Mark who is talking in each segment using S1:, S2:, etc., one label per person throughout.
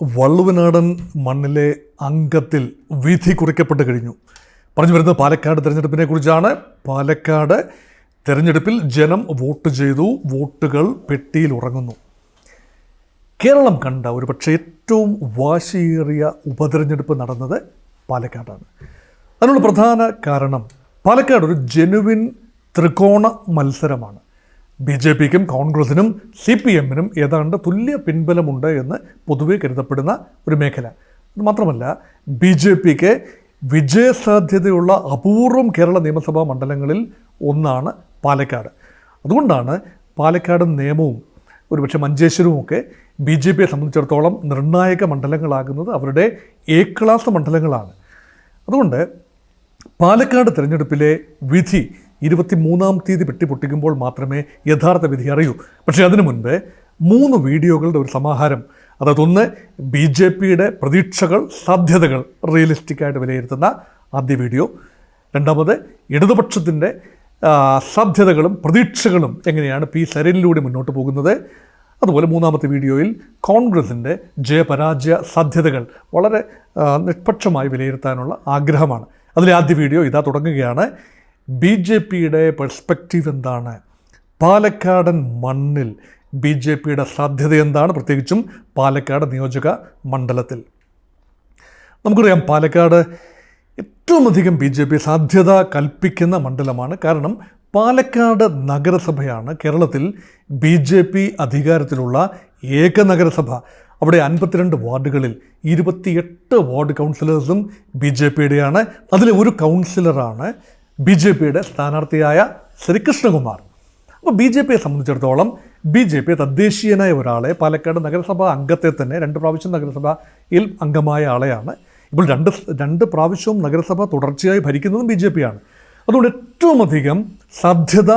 S1: വള്ളുവനാടൻ മണ്ണിലെ അംഗത്തിൽ വിധി കുറിക്കപ്പെട്ട് കഴിഞ്ഞു. പറഞ്ഞു വരുന്നത് പാലക്കാട് തെരഞ്ഞെടുപ്പിനെ കുറിച്ചാണ്. പാലക്കാട് തെരഞ്ഞെടുപ്പിൽ ജനം വോട്ട് ചെയ്തു, വോട്ടുകൾ പെട്ടിയിൽ ഉറങ്ങുന്നു. കേരളം കണ്ട ഒരു പക്ഷേ ഏറ്റവും വാശിയേറിയ ഉപതെരഞ്ഞെടുപ്പ് നടന്നത് പാലക്കാടാണ്. അതിനുള്ള പ്രധാന കാരണം പാലക്കാട് ഒരു ജെനുവിൻ ത്രികോണ മത്സരമാണ്. BJPക്കും കോൺഗ്രസിനും CPMനും ഏതാണ്ട് തുല്യ പിൻബലമുണ്ട് എന്ന് പൊതുവെ കരുതപ്പെടുന്ന ഒരു മേഖല. മാത്രമല്ല BJPക്ക് വിജയസാധ്യതയുള്ള അപൂർവം കേരള നിയമസഭാ മണ്ഡലങ്ങളിൽ ഒന്നാണ് പാലക്കാട്. അതുകൊണ്ടാണ് പാലക്കാടും നേമവും ഒരുപക്ഷെ മഞ്ചേശ്വരവുമൊക്കെ BJPയെ സംബന്ധിച്ചിടത്തോളം നിർണായക മണ്ഡലങ്ങളാകുന്നത് അവരുടെ A ക്ലാസ് മണ്ഡലങ്ങളാണ്. അതുകൊണ്ട് പാലക്കാട് തിരഞ്ഞെടുപ്പിലെ വിധി 23-ാം തീയതി പെട്ടിപ്പൊട്ടിക്കുമ്പോൾ മാത്രമേ യഥാർത്ഥ വിധി അറിയൂ. പക്ഷേ അതിനു മുൻപ് 3 വീഡിയോകളുടെ ഒരു സമാഹാരം, അതായത് ഒന്ന് BJPയുടെ പ്രതീക്ഷകൾ, സാധ്യതകൾ റിയലിസ്റ്റിക്കായിട്ട് വിലയിരുത്തുന്ന ആദ്യ വീഡിയോ, രണ്ടാമത് ഇടതുപക്ഷത്തിൻ്റെ സാധ്യതകളും പ്രതീക്ഷകളും എങ്ങനെയാണ് P സരിനിലൂടെ മുന്നോട്ട് പോകുന്നത്, അതുപോലെ മൂന്നാമത്തെ വീഡിയോയിൽ കോൺഗ്രസിൻ്റെ ജയപരാജയ സാധ്യതകൾ വളരെ നിഷ്പക്ഷമായി വിലയിരുത്താനുള്ള ആഗ്രഹമാണ്. അതിലെ ആദ്യ വീഡിയോ ഇതാ തുടങ്ങുകയാണ്. BJPയുടെ പെർസ്പെക്റ്റീവ് എന്താണ്, പാലക്കാടൻ മണ്ണിൽ BJPയുടെ സാധ്യത എന്താണ്, പ്രത്യേകിച്ചും പാലക്കാട് നിയോജക മണ്ഡലത്തിൽ. നമുക്കറിയാം പാലക്കാട് ഏറ്റവും അധികം BJP സാധ്യത കൽപ്പിക്കുന്ന മണ്ഡലമാണ്. കാരണം പാലക്കാട് നഗരസഭയാണ് കേരളത്തിൽ BJP അധികാരത്തിലുള്ള ഏക നഗരസഭ. അവിടെ 52 വാർഡുകളിൽ 28 വാർഡ് കൗൺസിലേഴ്സും BJPയുടെയാണ്. അതിലെ ഒരു കൗൺസിലറാണ് BJPയുടെ സ്ഥാനാർത്ഥിയായ ശ്രീകൃഷ്ണകുമാർ. അപ്പോൾ BJPയെ സംബന്ധിച്ചിടത്തോളം BJP തദ്ദേശീയനായ ഒരാളെ, പാലക്കാട് നഗരസഭാ അംഗത്തെ തന്നെ 2 പ്രാവശ്യം നഗരസഭയിൽ അംഗമായ ആളെയാണ്. ഇപ്പോൾ രണ്ട് പ്രാവശ്യവും നഗരസഭ തുടർച്ചയായി ഭരിക്കുന്നതും BJPയാണ്. അതുകൊണ്ട് ഏറ്റവും അധികം സാധ്യത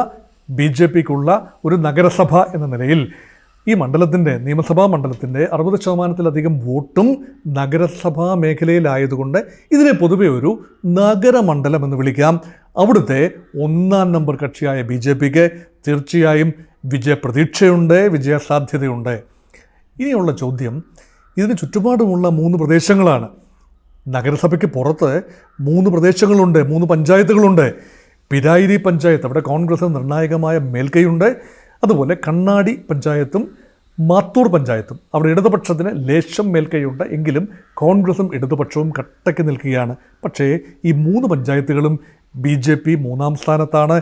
S1: BJPക്കുള്ള ഒരു നഗരസഭ എന്ന നിലയിൽ ഈ മണ്ഡലത്തിൻ്റെ, നിയമസഭാ മണ്ഡലത്തിൻ്റെ 60%-ലധികം വോട്ടും നഗരസഭാ മേഖലയിലായതുകൊണ്ട് ഇതിനെ പൊതുവെ ഒരു നഗരമണ്ഡലം എന്ന് വിളിക്കാം. അവിടുത്തെ 1-ാം നമ്പർ കക്ഷിയായ BJPക്ക് തീർച്ചയായും വിജയപ്രതീക്ഷയുണ്ട്, വിജയസാധ്യതയുണ്ട്. ഇനിയുള്ള ചോദ്യം, ഇതിന് ചുറ്റുപാടുമുള്ള 3 പ്രദേശങ്ങളാണ്. നഗരസഭയ്ക്ക് പുറത്ത് 3 പ്രദേശങ്ങളുണ്ട്, 3 പഞ്ചായത്തുകളുണ്ട്. പിരായിരി പഞ്ചായത്ത്, അവിടെ കോൺഗ്രസ് നിർണായകമായ മേൽക്കൈയുണ്ട്. അതുപോലെ കണ്ണാടി പഞ്ചായത്തും മാത്തൂർ പഞ്ചായത്തും, അവിടെ ഇടതുപക്ഷത്തിന് ലേശം മേൽക്കൈയുണ്ട്. എങ്കിലും കോൺഗ്രസും ഇടതുപക്ഷവും കട്ടയ്ക്ക് നിൽക്കുകയാണ്. പക്ഷേ ഈ 3 പഞ്ചായത്തുകളും BJP 3-ാം സ്ഥാനത്താണ്.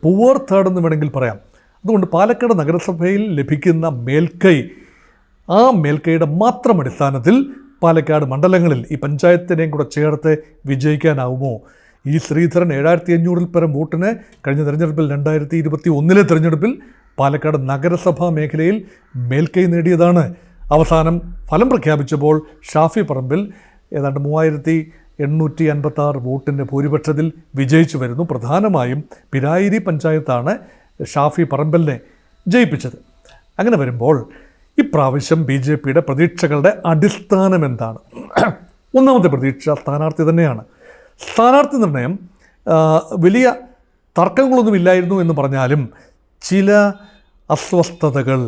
S1: പുവർ തേർഡ് എന്ന് വേണമെങ്കിൽ പറയാം. അതുകൊണ്ട് പാലക്കാട് നഗരസഭയിൽ ലഭിക്കുന്ന മേൽക്കൈ, ആ മേൽക്കൈയുടെ മാത്രം അടിസ്ഥാനത്തിൽ പാലക്കാട് മണ്ഡലങ്ങളിൽ ഈ പഞ്ചായത്തിനെയും കൂടെ ചേർത്ത് വിജയിക്കാനാവുമോ? ഈ ശ്രീധരൻ 7500-ൽ പരം വോട്ടിന് കഴിഞ്ഞ തെരഞ്ഞെടുപ്പിൽ 2021-ലെ തെരഞ്ഞെടുപ്പിൽ പാലക്കാട് നഗരസഭാ മേഖലയിൽ മേൽക്കൈ നേടിയതാണ്. അവസാനം ഫലം പ്രഖ്യാപിച്ചപ്പോൾ ഷാഫി പറമ്പിൽ ഏതാണ്ട് 3856 വോട്ടിൻ്റെ ഭൂരിപക്ഷത്തിൽ വിജയിച്ചു വരുന്നു. പ്രധാനമായും പിരായിരി പഞ്ചായത്താണ് ഷാഫി പറമ്പിലിനെ ജയിപ്പിച്ചത്. അങ്ങനെ വരുമ്പോൾ ഇപ്രാവശ്യം BJPയുടെ പ്രതീക്ഷകളുടെ അടിസ്ഥാനം എന്താണ്? ഒന്നാമത്തെ പ്രതീക്ഷ സ്ഥാനാർത്ഥി തന്നെയാണ്. സ്ഥാനാർത്ഥി നിർണയം വലിയ തർക്കങ്ങളൊന്നുമില്ലായിരുന്നു എന്ന് പറഞ്ഞാലും ചില അസ്വസ്ഥതകൾ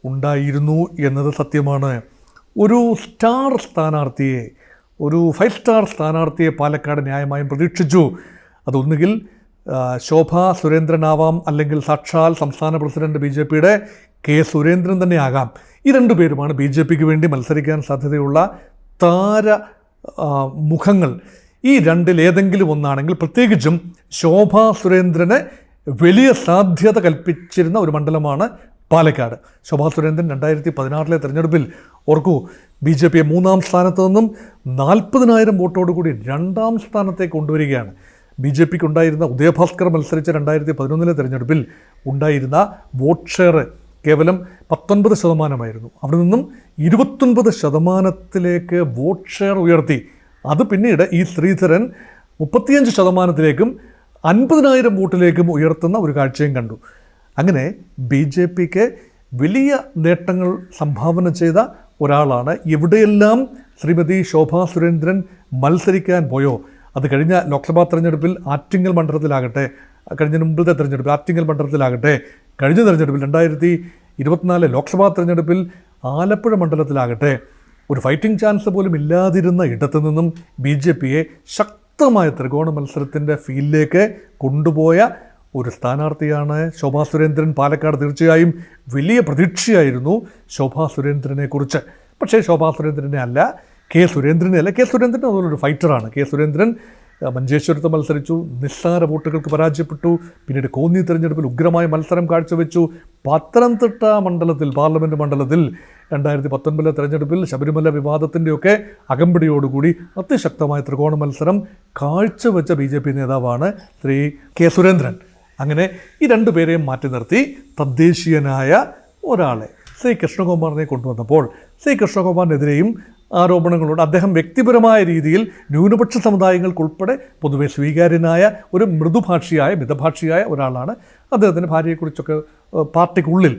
S1: ഉണ്ടായിരുന്നു എന്നത് സത്യമാണ്. ഒരു സ്റ്റാർ സ്ഥാനാർത്ഥിയെ, ഒരു 5 സ്റ്റാർ സ്ഥാനാർത്ഥിയെ പാലക്കാട് ന്യായമായും പ്രതീക്ഷിച്ചു. അതൊന്നുകിൽ ശോഭാ സുരേന്ദ്രനാവാം, അല്ലെങ്കിൽ സാക്ഷാൽ സംസ്ഥാന പ്രസിഡന്റ് BJPയുടെ K സുരേന്ദ്രൻ തന്നെ ആകാം. ഈ 2 പേരുമാണ് BJPക്ക് വേണ്ടി മത്സരിക്കാൻ സാധ്യതയുള്ള താര മുഖങ്ങൾ. ഈ 2-ൽ ഏതെങ്കിലും ഒന്നാണെങ്കിൽ, പ്രത്യേകിച്ചും ശോഭാ സുരേന്ദ്രന് വലിയ സാധ്യത കൽപ്പിച്ചിരുന്ന ഒരു മണ്ഡലമാണ് പാലക്കാട്. ശോഭാ സുരേന്ദ്രൻ 2016-ലെ തെരഞ്ഞെടുപ്പിൽ ഓർക്കൂ, BJPയെ 3-ാം സ്ഥാനത്ത് നിന്നും 40,000 വോട്ടോടുകൂടി 2-ാം സ്ഥാനത്തേക്ക് കൊണ്ടുവരികയാണ്. BJPക്ക് ഉണ്ടായിരുന്ന ഉദയഭാസ്കർ മത്സരിച്ച 2011-ലെ തെരഞ്ഞെടുപ്പിൽ ഉണ്ടായിരുന്ന വോട്ട് ഷെയർ കേവലം 19%. അവിടെ നിന്നും 29%-ലേക്ക് വോട്ട് ഷെയർ ഉയർത്തി. അത് പിന്നീട് ഈ ശ്രീധരൻ 35%-ലേക്കും 50,000 വോട്ടിലേക്കും ഉയർത്തുന്ന ഒരു കാഴ്ചയും കണ്ടു. അങ്ങനെ BJPക്ക് വലിയ നേട്ടങ്ങൾ സംഭാവന ചെയ്ത ഒരാളാണ്. എവിടെയെല്ലാം ശ്രീമതി ശോഭാ സുരേന്ദ്രൻ മത്സരിക്കാൻ പോയോ, അത് കഴിഞ്ഞ ലോക്സഭാ തെരഞ്ഞെടുപ്പിൽ ആറ്റിങ്ങൽ മണ്ഡലത്തിലാകട്ടെ, കഴിഞ്ഞ മുമ്പത്തെ തെരഞ്ഞെടുപ്പിൽ ആറ്റിങ്ങൽ മണ്ഡലത്തിലാകട്ടെ, കഴിഞ്ഞ തെരഞ്ഞെടുപ്പിൽ 2024 ലോക്സഭാ തെരഞ്ഞെടുപ്പിൽ ആലപ്പുഴ മണ്ഡലത്തിലാകട്ടെ, ഒരു ഫൈറ്റിംഗ് ചാൻസ് പോലും ഇല്ലാതിരുന്ന ഇടത്തു നിന്നും BJPയെ ശക്തമായ ത്രികോണ മത്സരത്തിൻ്റെ ഫീൽഡിലേക്ക് കൊണ്ടുപോയ ഒരു സ്ഥാനാർത്ഥിയാണ് ശോഭാ സുരേന്ദ്രൻ. പാലക്കാട് തീർച്ചയായും വലിയ പ്രതീക്ഷയായിരുന്നു ശോഭാ സുരേന്ദ്രനെക്കുറിച്ച്. പക്ഷേ ശോഭാ സുരേന്ദ്രനെ അല്ല, കെ സുരേന്ദ്രൻ അതുപോലൊരു ഫൈറ്ററാണ്. കെ സുരേന്ദ്രൻ മഞ്ചേശ്വരത്ത് മത്സരിച്ചു, നിസ്സാര വോട്ടുകൾക്ക് പരാജയപ്പെട്ടു. പിന്നീട് കോന്നി തെരഞ്ഞെടുപ്പിൽ ഉഗ്രമായ മത്സരം കാഴ്ചവെച്ചു. പത്തനംതിട്ട മണ്ഡലത്തിൽ, പാർലമെൻറ്റ് മണ്ഡലത്തിൽ 2019 തെരഞ്ഞെടുപ്പിൽ ശബരിമല വിവാദത്തിൻ്റെയൊക്കെ അകമ്പടിയോടുകൂടി അതിശക്തമായ ത്രികോണ മത്സരം കാഴ്ചവെച്ച BJP നേതാവാണ് ശ്രീ കെ സുരേന്ദ്രൻ. അങ്ങനെ ഈ രണ്ടുപേരെയും മാറ്റി നിർത്തി തദ്ദേശീയനായ ഒരാളെ ശ്രീ കൃഷ്ണകുമാറിനെ കൊണ്ടുവന്നപ്പോൾ ശ്രീ കൃഷ്ണകുമാറിനെതിരെയും ആരോപണങ്ങളുണ്ട്. അദ്ദേഹം വ്യക്തിപരമായ രീതിയിൽ ന്യൂനപക്ഷ സമുദായങ്ങൾക്കുൾപ്പെടെ പൊതുവെ സ്വീകാര്യനായ ഒരു മിതഭാഷിയായ ഒരാളാണ്. അദ്ദേഹത്തിൻ്റെ ഭാര്യയെക്കുറിച്ചൊക്കെ പാർട്ടിക്കുള്ളിൽ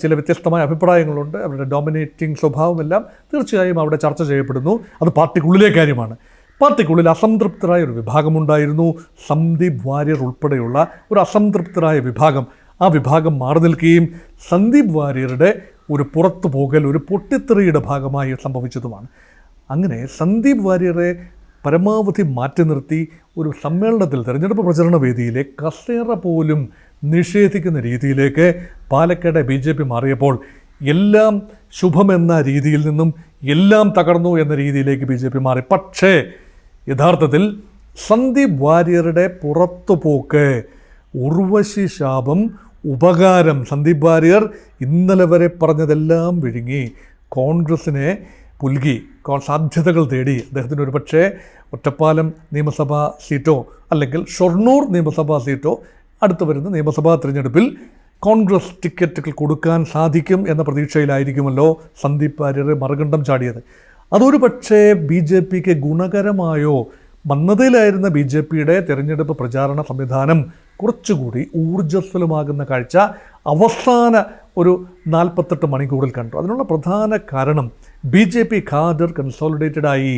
S1: ചില വ്യത്യസ്തമായ അഭിപ്രായങ്ങളുണ്ട്. അവരുടെ ഡോമിനേറ്റിംഗ് സ്വഭാവമെല്ലാം തീർച്ചയായും അവിടെ ചർച്ച ചെയ്യപ്പെടുന്നു. അത് പാർട്ടിക്കുള്ളിലെ കാര്യമാണ്. പാർട്ടിക്കുള്ളിൽ അസംതൃപ്തരായ ഒരു വിഭാഗമുണ്ടായിരുന്നു. സന്ദീപ് വാര്യർ ഉൾപ്പെടെയുള്ള ഒരു അസംതൃപ്തരായ വിഭാഗം. ആ വിഭാഗം മാറി നിൽക്കുകയും സന്ദീപ് വാര്യരുടെ ഒരു പുറത്തു പോകൽ ഒരു പൊട്ടിത്തെറിയുടെ ഭാഗമായി സംഭവിച്ചതുമാണ്. അങ്ങനെ സന്ദീപ് വാര്യരെ പരമാവധി മാറ്റി നിർത്തി ഒരു സമ്മേളനത്തിൽ, തെരഞ്ഞെടുപ്പ് പ്രചരണ വേദിയിലെ കസേര പോലും നിഷേധിക്കുന്ന രീതിയിലേക്ക് പാലക്കാട് BJP മാറിയപ്പോൾ എല്ലാം ശുഭമെന്ന രീതിയിൽ നിന്നും എല്ലാം തകർന്നു എന്ന രീതിയിലേക്ക് BJP മാറി. പക്ഷേ യഥാർത്ഥത്തിൽ സന്ദീപ് വാര്യരുടെ പുറത്തുപോക്ക്, ഉർവശി ശാപം, ഉപകാരം. സന്ദീപ് വാര്യർ ഇന്നലെ വരെ പറഞ്ഞതെല്ലാം വിഴുങ്ങി കോൺഗ്രസിനെ പുൽകി സാധ്യതകൾ തേടി. അദ്ദേഹത്തിന് ഒരു പക്ഷേ ഒറ്റപ്പാലം നിയമസഭാ സീറ്റോ അല്ലെങ്കിൽ ഷൊർണൂർ നിയമസഭാ സീറ്റോ അടുത്ത് വരുന്ന നിയമസഭാ തിരഞ്ഞെടുപ്പിൽ കോൺഗ്രസ് ടിക്കറ്റുകൾ കൊടുക്കാൻ സാധിക്കും എന്ന പ്രതീക്ഷയിലായിരിക്കുമല്ലോ സന്ദീപ് വാര്യർ മറുകണ്ഠം ചാടിയത്. അതൊരു പക്ഷേ BJPക്ക് ഗുണകരമായോ? മന്ദതയിലായിരുന്ന BJPയുടെ തെരഞ്ഞെടുപ്പ് പ്രചാരണ സംവിധാനം കുറച്ചുകൂടി ഊർജ്ജസ്വലമാകുന്ന കാഴ്ച അവസാന ഒരു 48 മണിക്കൂറിൽ കണ്ടു. അതിനുള്ള പ്രധാന കാരണം BJP ഖാദർ കൺസോളിഡേറ്റഡായി.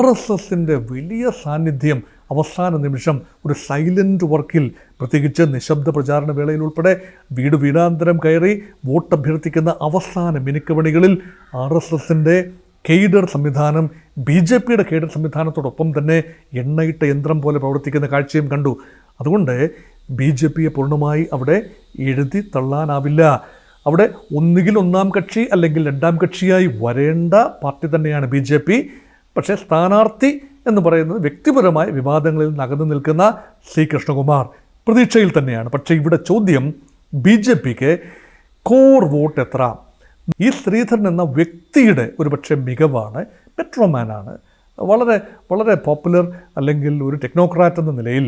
S1: RSSൻ്റെ വലിയ സാന്നിധ്യം അവസാന നിമിഷം ഒരു സൈലൻറ്റ് വർക്കിൽ, പ്രത്യേകിച്ച് നിശബ്ദ പ്രചാരണ വേളയിൽ ഉൾപ്പെടെ വീടാന്തരം കയറി വോട്ട് അഭ്യർത്ഥിക്കുന്ന അവസാന മിനുക്കമണികളിൽ RSSൻ്റെ കേഡർ സംവിധാനം BJPയുടെ കേഡർ സംവിധാനത്തോടൊപ്പം തന്നെ എണ്ണയിട്ട യന്ത്രം പോലെ പ്രവർത്തിക്കുന്ന കാഴ്ചയും കണ്ടു. അതുകൊണ്ട് BJPയെ പൂർണ്ണമായി അവിടെ എഴുതി തള്ളാനാവില്ല. അവിടെ ഒന്നുകിൽ ഒന്നാം കക്ഷി അല്ലെങ്കിൽ രണ്ടാം കക്ഷിയായി വരേണ്ട പാർട്ടി തന്നെയാണ് BJP. പക്ഷേ സ്ഥാനാർത്ഥി എന്ന് പറയുന്നത് വ്യക്തിപരമായ വിവാദങ്ങളിൽ നകന്നു നിൽക്കുന്ന ശ്രീ കൃഷ്ണകുമാർ പ്രതീക്ഷയിൽ തന്നെയാണ്. പക്ഷേ ഇവിടെ ചോദ്യം, BJPക്ക് കോർ വോട്ട് എത്ര? ഈ ശ്രീധരൻ എന്ന വ്യക്തിയുടെ ഒരു പക്ഷേ മികവാണ്. പെട്രോമാനാണ്, വളരെ വളരെ പോപ്പുലർ, അല്ലെങ്കിൽ ഒരു ടെക്നോക്രാറ്റ് എന്ന നിലയിൽ,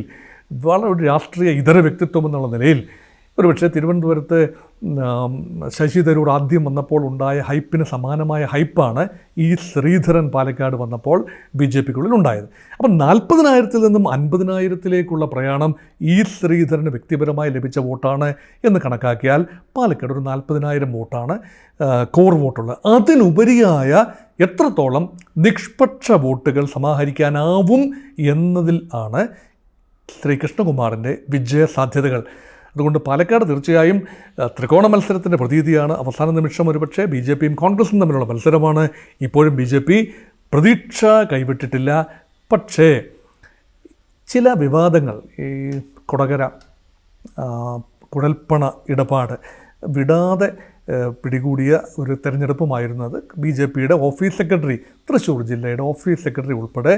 S1: വളരെ ഒരു രാഷ്ട്രീയ ഇതര വ്യക്തിത്വം എന്നുള്ള നിലയിൽ ഒരുപക്ഷെ തിരുവനന്തപുരത്ത് ശശി തരൂർ ആദ്യം വന്നപ്പോൾ ഉണ്ടായ ഹൈപ്പിന് സമാനമായ ഹൈപ്പാണ് ഈ ശ്രീധരൻ പാലക്കാട് വന്നപ്പോൾ BJPക്കുള്ളിൽ ഉണ്ടായത്. അപ്പം 40,000-ൽ നിന്നും 50,000-ലേക്കുള്ള പ്രയാണം ഈ ശ്രീധരന് വ്യക്തിപരമായി ലഭിച്ച വോട്ടാണ് എന്ന് കണക്കാക്കിയാൽ പാലക്കാട് ഒരു 40,000 വോട്ടാണ് കോർ വോട്ടുള്ളത്. അതിനുപരിയായ എത്രത്തോളം നിഷ്പക്ഷ വോട്ടുകൾ സമാഹരിക്കാനാവും എന്നതിൽ ആണ് ശ്രീ കൃഷ്ണകുമാറിൻ്റെ വിജയസാധ്യതകൾ. അതുകൊണ്ട് പാലക്കാട് തീർച്ചയായും ത്രികോണ മത്സരത്തിൻ്റെ പ്രതീതിയാണ്. അവസാന നിമിഷം ഒരുപക്ഷെ BJPയും കോൺഗ്രസും തമ്മിലുള്ള മത്സരമാണ്. ഇപ്പോഴും BJP പ്രതീക്ഷ കൈവിട്ടിട്ടില്ല. പക്ഷേ ചില വിവാദങ്ങൾ, ഈ കൊടകര കുഴൽപ്പണ ഇടപാട് വിടാതെ പിടികൂടിയ ഒരു തെരഞ്ഞെടുപ്പുമായിരുന്നത്. BJPയുടെ ഓഫീസ് സെക്രട്ടറി, തൃശ്ശൂർ ജില്ലയുടെ ഓഫീസ് സെക്രട്ടറി ഉൾപ്പെടെ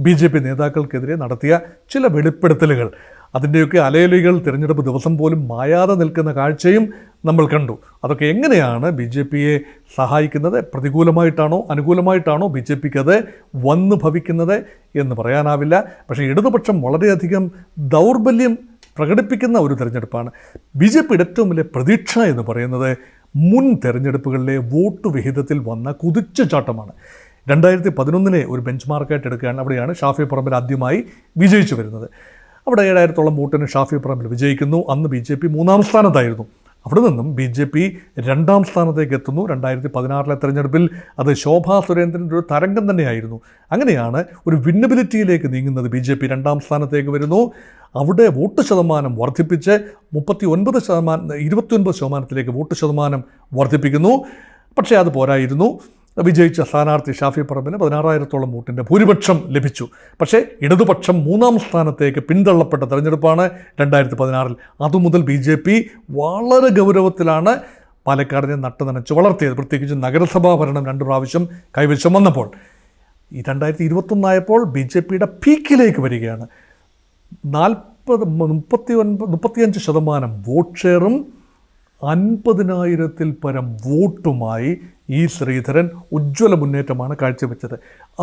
S1: BJP നേതാക്കൾക്കെതിരെ നടത്തിയ ചില വെളിപ്പെടുത്തലുകൾ, അതിൻ്റെയൊക്കെ അലയലുകൾ തിരഞ്ഞെടുപ്പ് ദിവസം പോലും മായാതെ നിൽക്കുന്ന കാഴ്ചയും നമ്മൾ കണ്ടു. അതൊക്കെ എങ്ങനെയാണ് BJPയെ സഹായിക്കുന്നത്? പ്രതികൂലമായിട്ടാണോ അനുകൂലമായിട്ടാണോ BJPക്ക് അത് വന്നു ഭവിക്കുന്നത് എന്ന് പറയാനാവില്ല. പക്ഷേ ഇടതുപക്ഷം വളരെയധികം ദൗർബല്യം പ്രകടിപ്പിക്കുന്ന ഒരു തെരഞ്ഞെടുപ്പാണ്. BJPയുടെ ഏറ്റവും വലിയ പ്രതീക്ഷ എന്ന് പറയുന്നത് മുൻ തെരഞ്ഞെടുപ്പുകളിലെ വോട്ട് വിഹിതത്തിൽ വന്ന കുതിച്ചുചാട്ടമാണ്. 2011 ഒരു ബെഞ്ച് മാർക്കായിട്ട് എടുക്കുകയാണ്. അവിടെയാണ് ഷാഫി പറമ്പിൽ ആദ്യമായി വിജയിച്ചു വരുന്നത്. അവിടെ 7,000-ഓളം വോട്ടിന് ഷാഫി പറമ്പിൽ വിജയിക്കുന്നു. അന്ന് BJP 3-ാം സ്ഥാനത്തായിരുന്നു. അവിടെ നിന്നും BJP 2-ാം സ്ഥാനത്തേക്ക് എത്തുന്നു. 2016 തെരഞ്ഞെടുപ്പിൽ അത് ശോഭാ സുരേന്ദ്രൻ്റെ ഒരു തരംഗം തന്നെയായിരുന്നു. അങ്ങനെയാണ് ഒരു വിന്നബിലിറ്റിയിലേക്ക് നീങ്ങുന്നത്. BJP 2-ാം സ്ഥാനത്തേക്ക് വരുന്നു. അവിടെ വോട്ട് ശതമാനം വർദ്ധിപ്പിച്ച് 29%, 29% വോട്ട് ശതമാനം വർദ്ധിപ്പിക്കുന്നു. പക്ഷേ അത് പോരായിരുന്നു. വിജയിച്ച സ്ഥാനാർത്ഥി ഷാഫി പറമ്പിന് 16,000-ഓളം വോട്ടിൻ്റെ ഭൂരിപക്ഷം ലഭിച്ചു. പക്ഷേ ഇടതുപക്ഷം 3-ാം സ്ഥാനത്തേക്ക് പിന്തള്ളപ്പെട്ട തെരഞ്ഞെടുപ്പാണ് 2016. അതുമുതൽ BJP വളരെ ഗൗരവത്തിലാണ് പാലക്കാടിനെ നട്ടുനനച്ച് വളർത്തിയത്. പ്രത്യേകിച്ച് നഗരസഭാ ഭരണം 2 പ്രാവശ്യം കൈവശം വന്നപ്പോൾ. ഈ 2021 ആയപ്പോൾ BJPയുടെ പീക്കിലേക്ക് വരികയാണ്. 35% വോട്ട് ഷെയറും 50,000-ൽ പരം വോട്ടുമായി ഈ ശ്രീധരൻ ഉജ്ജ്വല മുന്നേറ്റമാണ് കാഴ്ചവെച്ചത്.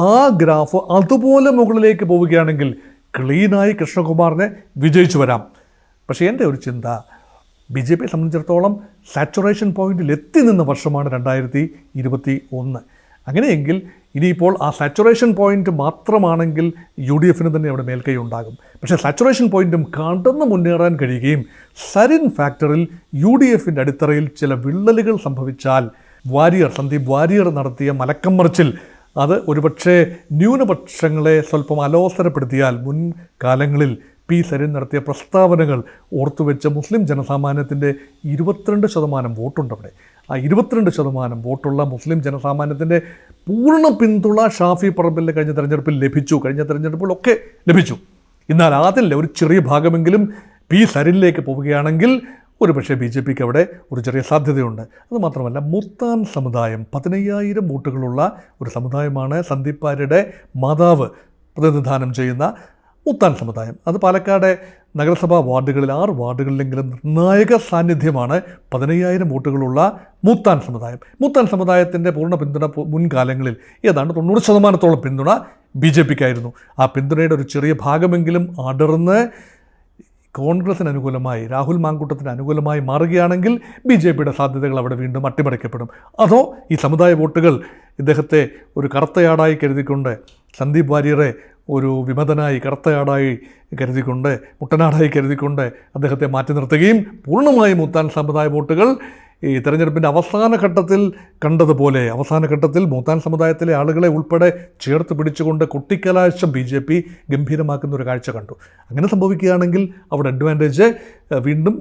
S1: ആ ഗ്രാഫ് അതുപോലെ മുകളിലേക്ക് പോവുകയാണെങ്കിൽ ക്ലീനായി കൃഷ്ണകുമാറിനെ വിജയിച്ചു വരാം. പക്ഷേ എൻ്റെ ഒരു ചിന്ത, BJPയെ സംബന്ധിച്ചിടത്തോളം സാച്ചുറേഷൻ പോയിന്റിൽ എത്തി നിന്ന വർഷമാണ് 2021. അങ്ങനെയെങ്കിൽ ഇനിയിപ്പോൾ ആ സാച്ചുറേഷൻ പോയിന്റ് മാത്രമാണെങ്കിൽ UDFന് തന്നെ അവിടെ മേൽക്കൈ ഉണ്ടാകും. പക്ഷേ സാച്ചുറേഷൻ പോയിന്റും കടന്ന് മുന്നേറാൻ കഴിയുകയും സരിൻ ഫാക്ടറിൽ UDFൻ്റെ അടിത്തറയിൽ ചില വിള്ളലുകൾ സംഭവിച്ചാൽ സന്ദീപ് വാര്യർ നടത്തിയ മലക്കം മറിച്ചിൽ അത് ഒരുപക്ഷെ ന്യൂനപക്ഷങ്ങളെ സ്വല്പം അലോസരപ്പെടുത്തിയാൽ മുൻകാലങ്ങളിൽ പി സരിൻ നടത്തിയ പ്രസ്താവനകൾ ഓർത്തുവെച്ച മുസ്ലിം ജനസാമാന്യത്തിൻ്റെ 22% വോട്ടുണ്ട് അവിടെ. ആ 22% വോട്ടുള്ള മുസ്ലിം ജനസാമാന്യത്തിൻ്റെ പൂർണ്ണ പിന്തുണ ഷാഫി പറമ്പിലിൻ്റെ കഴിഞ്ഞ തെരഞ്ഞെടുപ്പിൽ ലഭിച്ചു. കഴിഞ്ഞ തെരഞ്ഞെടുപ്പിലൊക്കെ ലഭിച്ചു. എന്നാൽ അതിൽ ഒരു ചെറിയ ഭാഗമെങ്കിലും പി സരിനിലേക്ക് പോവുകയാണെങ്കിൽ ഒരുപക്ഷെ BJPക്ക് അവിടെ ഒരു ചെറിയ സാധ്യതയുണ്ട്. അതുമാത്രമല്ല, മുത്താൻ സമുദായം 15,000 വോട്ടുകളുള്ള ഒരു സമുദായമാണ്. സന്ദീപ് വാര്യരുടെ മാതാവ് പ്രതിനിധാനം ചെയ്യുന്ന മുത്താൻ സമുദായം. അത് പാലക്കാട് നഗരസഭാ വാർഡുകളിൽ 6 വാർഡുകളിലെങ്കിലും നിർണായക സാന്നിധ്യമാണ് 15,000 വോട്ടുകളുള്ള മുത്താൻ സമുദായം. മുത്താൻ സമുദായത്തിൻ്റെ പൂർണ്ണ പിന്തുണ മുൻകാലങ്ങളിൽ ഏതാണ്ട് 90% പിന്തുണ BJPക്കായിരുന്നു. ആ പിന്തുണയുടെ ഒരു ചെറിയ ഭാഗമെങ്കിലും അടർന്ന് കോൺഗ്രസിന് അനുകൂലമായി, രാഹുൽ മാങ്കൂട്ടത്തിന് അനുകൂലമായി മാറുകയാണെങ്കിൽ BJPയുടെ സാധ്യതകൾ അവിടെ വീണ്ടും അട്ടിമറിക്കപ്പെടും. അതോ ഈ സമുദായ വോട്ടുകൾ ഇദ്ദേഹത്തെ ഒരു കറുത്തയാടായി കരുതിക്കൊണ്ട്, സന്ദീപ് വാര്യരെ ഒരു വിമതനായി കറുത്തയാടായി കരുതിക്കൊണ്ട്, മുട്ടനാടായി കരുതിക്കൊണ്ട് അദ്ദേഹത്തെ മാറ്റി നിർത്തുകയും പൂർണ്ണമായും മുത്താൻ സമുദായ വോട്ടുകൾ ഈ തെരഞ്ഞെടുപ്പിൻ്റെ അവസാന ഘട്ടത്തിൽ കണ്ടതുപോലെ അവസാന ഘട്ടത്തിൽ മുത്താൻ സമുദായത്തിലെ ആളുകളെ ഉൾപ്പെടെ ചേർത്ത് പിടിച്ചുകൊണ്ട് കൊട്ടിക്കലാശം BJP ഗംഭീരമാക്കുന്ന ഒരു കാഴ്ച കണ്ടു. അങ്ങനെ സംഭവിക്കുകയാണെങ്കിൽ അവിടെ അഡ്വാൻറ്റേജ് വീണ്ടും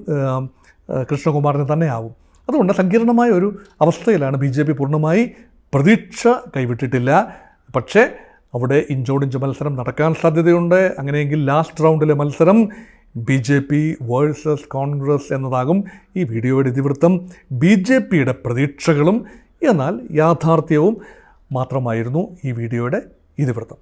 S1: കൃഷ്ണകുമാറിന് തന്നെ ആവും. അതുകൊണ്ട് സങ്കീർണമായ ഒരു അവസ്ഥയിലാണ് BJP. പൂർണ്ണമായി പ്രതീക്ഷ കൈവിട്ടിട്ടില്ല. പക്ഷേ അവിടെ ഇഞ്ചോടിഞ്ച് മത്സരം നടക്കാൻ സാധ്യതയുണ്ട്. അങ്ങനെയെങ്കിൽ ലാസ്റ്റ് റൗണ്ടിലെ മത്സരം BJP വേഴ്സസ് കോൺഗ്രസ് എന്നതാകും ഈ വീഡിയോയുടെ ഇതിവൃത്തം. BJPയുടെ പ്രതീക്ഷകളും എന്നാൽ യാഥാർത്ഥ്യവും മാത്രമായിരുന്നു ഈ വീഡിയോയുടെ ഇതിവൃത്തം.